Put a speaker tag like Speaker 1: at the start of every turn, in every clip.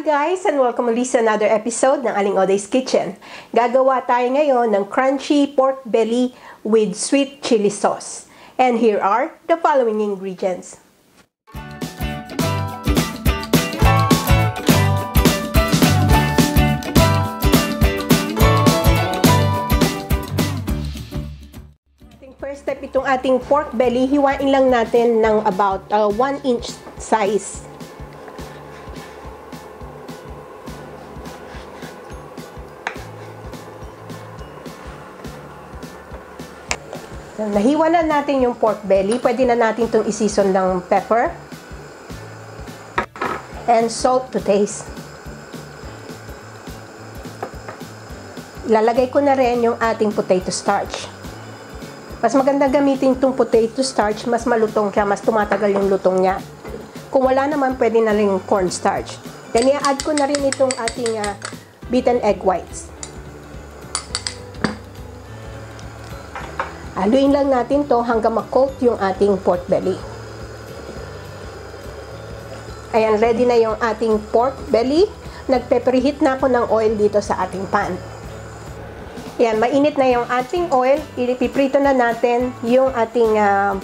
Speaker 1: guys, and welcome ulit sa another episode ng Aling Oday's Kitchen. Gagawa tayo ngayon ng crunchy pork belly with sweet chili sauce. And here are the following ingredients. First step, itong ating pork belly, hiwain lang natin ng about 1 inch size. Nahiwa na natin yung pork belly. Pwede na natin itong i-season ng pepper and salt to taste. Ilalagay ko na rin yung ating potato starch. Mas maganda gamitin itong potato starch, mas malutong siya, mas tumatagal yung lutong niya. Kung wala naman, pwede na rin corn starch. Then, i-add ko na rin itong ating beaten egg whites. Haluin lang natin to hanggang ma-coat yung ating pork belly. Ayan, ready na yung ating pork belly. Nagpe-preheat na ako ng oil dito sa ating pan. Ayan, mainit na yung ating oil. Ipiprito na natin yung ating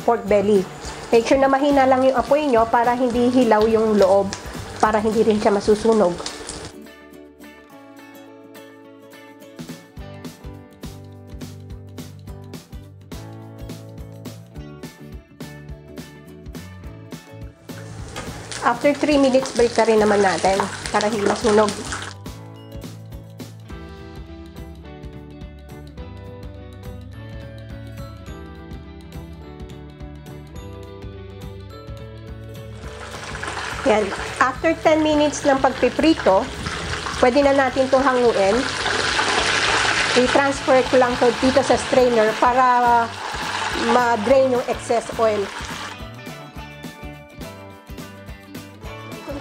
Speaker 1: pork belly. Make sure na mahina lang yung apoy nyo para hindi hilaw yung loob, para hindi rin siya masusunog. After 3 minutes, balik na rin naman natin para hindi masunog. Yan. After 10 minutes ng pagpiprito, pwede na natin itong hanguin. I-transfer ko lang ito dito sa strainer para ma-drain yung excess oil.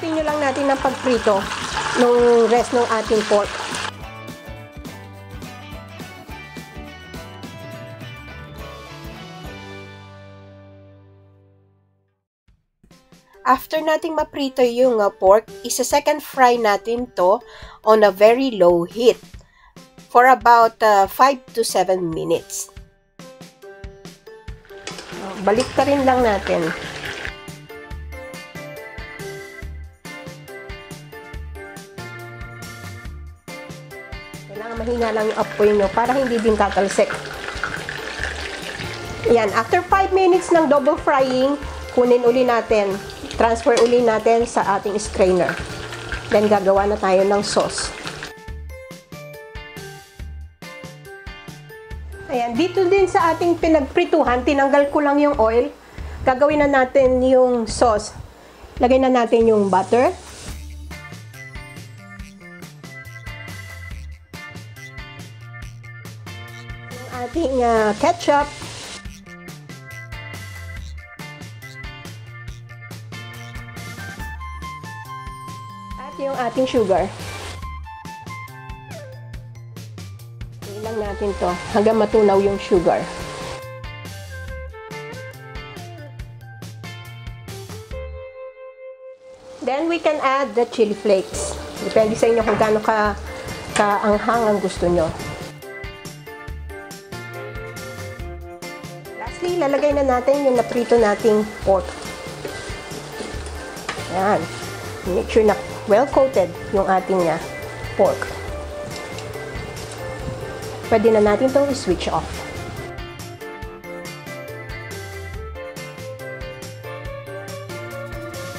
Speaker 1: Continue lang natin ng pagprito nung rest ng ating pork. After nating maprito yung pork, isa-second fry natin to on a very low heat for about 5 to 7 minutes. Balik ka rin lang natin. Kailangan mahina lang yung apoy nyo para hindi din katalsik. Yan, after 5 minutes ng double frying, kunin uli natin. Transfer uli natin sa ating strainer. Then, gagawa na tayo ng sauce. Ayan, dito din sa ating pinagprituhan, tinanggal ko lang yung oil. Gagawin na natin yung sauce. Lagay na natin yung butter. Yung ating ketchup. Yung ating sugar. Ilang natin to hanggang matunaw yung sugar. Then we can add the chili flakes. Depende sa inyo kung gaano kaanghang ang gusto nyo. Lastly, lalagay na natin yung naprito nating pork. Ayan. Make sure na well-coated yung ating pork. Pwede na natin itong i-switch off.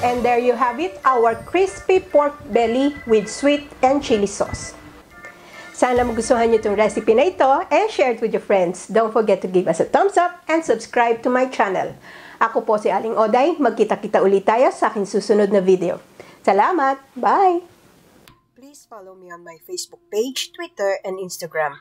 Speaker 1: And there you have it, our crispy pork belly with sweet and chili sauce. Sana magustuhan nyo itong recipe na ito and share it with your friends. Don't forget to give us a thumbs up and subscribe to my channel. Ako po si Aling Oday. Magkita-kita ulit tayo sa aking susunod na video. Salamat! Bye! Please follow me on my Facebook page, Twitter, and Instagram.